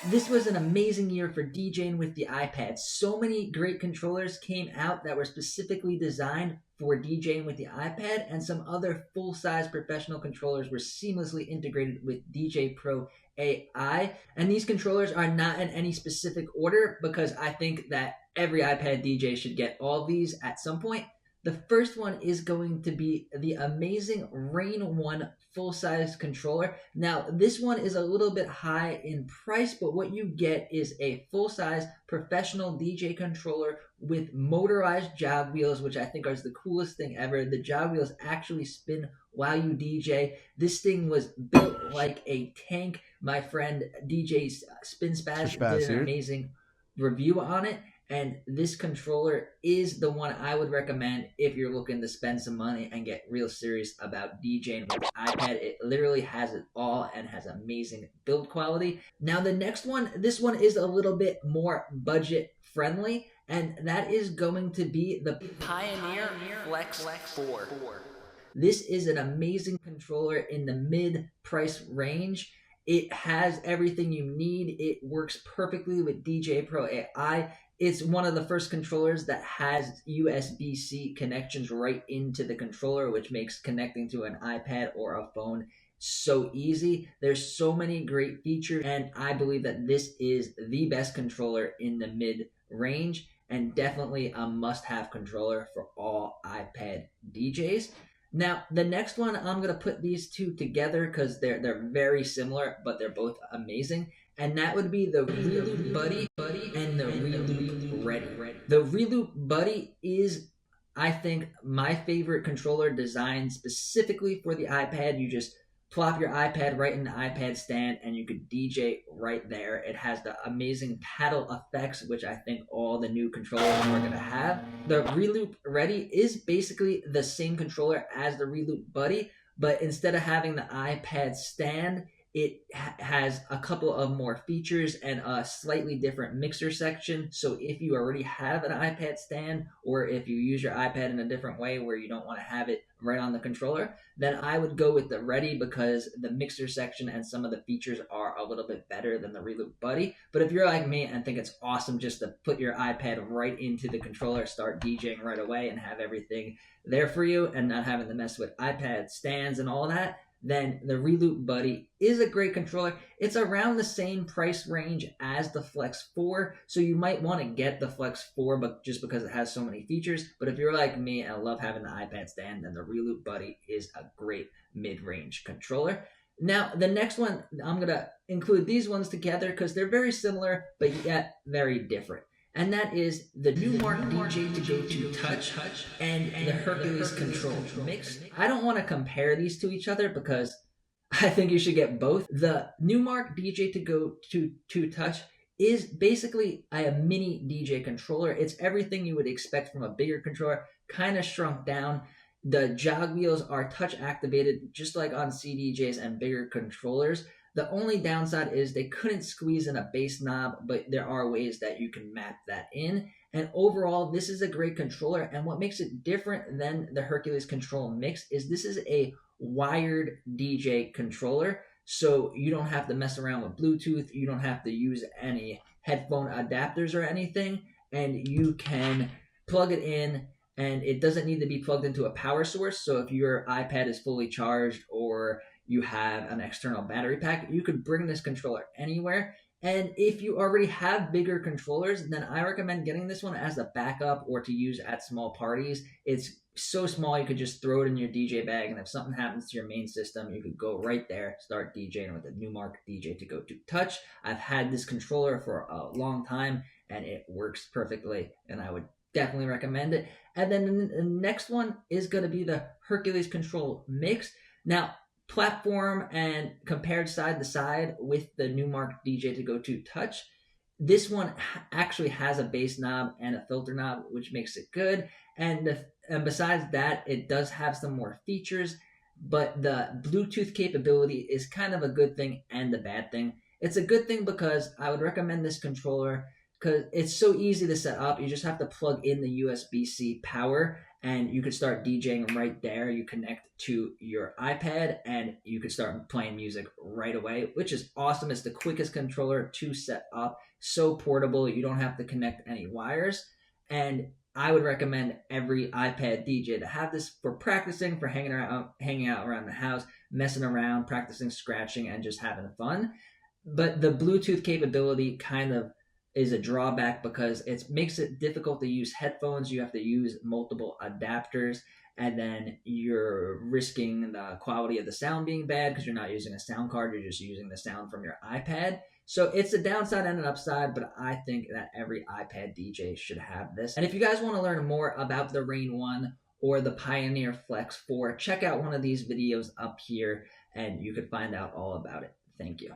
This was an amazing year for DJing with the iPad. So many great controllers came out that were specifically designed for DJing with the iPad, and some other full-size professional controllers were seamlessly integrated with Djay Pro AI. And these controllers are not in any specific order because I think that every iPad DJ should get all of these at some point. The first one is going to be the amazing RainOne full-size controller. Now, this one is a little bit high in price, but what you get is a full-size professional DJ controller with motorized jog wheels, which I think is the coolest thing ever. The jog wheels actually spin while you DJ. This thing was built like a tank. My friend DJ Spin Spaz did an amazing review on it. And this controller is the one I would recommend if you're looking to spend some money and get real serious about DJing with the iPad. It literally has it all and has amazing build quality. Now the next one, this one is a little bit more budget friendly, and that is going to be the Pioneer Flex 4. This is an amazing controller in the mid-price range. It has everything you need. It works perfectly with Djay Pro AI. It's one of the first controllers that has USB-C connections right into the controller, which makes connecting to an iPad or a phone so easy. There's so many great features, and I believe that this is the best controller in the mid-range and definitely a must-have controller for all iPad DJs. Now, the next one, I'm going to put these two together because they're very similar, but they're both amazing. And that would be the Reloop Buddy and the Reloop Ready. The Reloop Buddy is, I think, my favorite controller designed specifically for the iPad. You just plop your iPad right in the iPad stand and you could DJ right there. It has the amazing paddle effects, which I think all the new controllers are going to have. The Reloop Ready is basically the same controller as the Reloop Buddy, but instead of having the iPad stand, it has a couple of more features and a slightly different mixer section. So if you already have an iPad stand, or if you use your iPad in a different way where you don't want to have it right on the controller, then I would go with the Ready because the mixer section and some of the features are a little bit better than the Reloop Buddy. But if you're like me and think it's awesome just to put your iPad right into the controller, start DJing right away and have everything there for you and not having to mess with iPad stands and all that, then the Reloop Buddy is a great controller. It's around the same price range as the Flex 4, so you might want to get the Flex 4 but just because it has so many features. But if you're like me and love having the iPad stand, then the Reloop Buddy is a great mid-range controller. Now, the next one, I'm going to include these ones together because they're very similar but yet very different. And that is the Newmark DJ to go to Touch and the Hercules Control Mix. I don't want to compare these to each other because I think you should get both. The Newmark DJ to go to Touch is basically a mini DJ controller. It's everything you would expect from a bigger controller, kind of shrunk down. The jog wheels are touch activated just like on CDJs and bigger controllers. The only downside is they couldn't squeeze in a bass knob, but there are ways that you can map that in. And overall, this is a great controller. And what makes it different than the Hercules Control Mix is this is a wired DJ controller. So you don't have to mess around with Bluetooth. You don't have to use any headphone adapters or anything. And you can plug it in, and it doesn't need to be plugged into a power source. So if your iPad is fully charged or you have an external battery pack, you could bring this controller anywhere. And if you already have bigger controllers, then I recommend getting this one as a backup or to use at small parties. It's so small you could just throw it in your DJ bag, and if something happens to your main system, you could go right there, start DJing with the Newmark DJ to go to Touch. I've had this controller for a long time and it works perfectly, and I would definitely recommend it. And then the next one is going to be the Hercules Control Mix. Now, platform and compared side to side with the Newmark DJ to go to Touch, this one actually has a bass knob and a filter knob, which makes it good. And besides that, it does have some more features, but the Bluetooth capability is kind of a good thing and a bad thing. It's a good thing because I would recommend this controller because it's so easy to set up. You just have to plug in the USB-C power, and you could start DJing right there. You connect to your iPad and you could start playing music right away, which is awesome. It's the quickest controller to set up, so portable. You don't have to connect any wires. And I would recommend every iPad DJ to have this for practicing, for hanging out around the house, messing around, practicing scratching, and just having fun. But the Bluetooth capability kind of is a drawback because it makes it difficult to use headphones. You have to use multiple adapters, and then you're risking the quality of the sound being bad because you're not using a sound card, you're just using the sound from your iPad. So it's a downside and an upside, but I think that every iPad DJ should have this. And if you guys want to learn more about the RainOne or the Pioneer Flex 4, check out one of these videos up here and you could find out all about it. Thank you.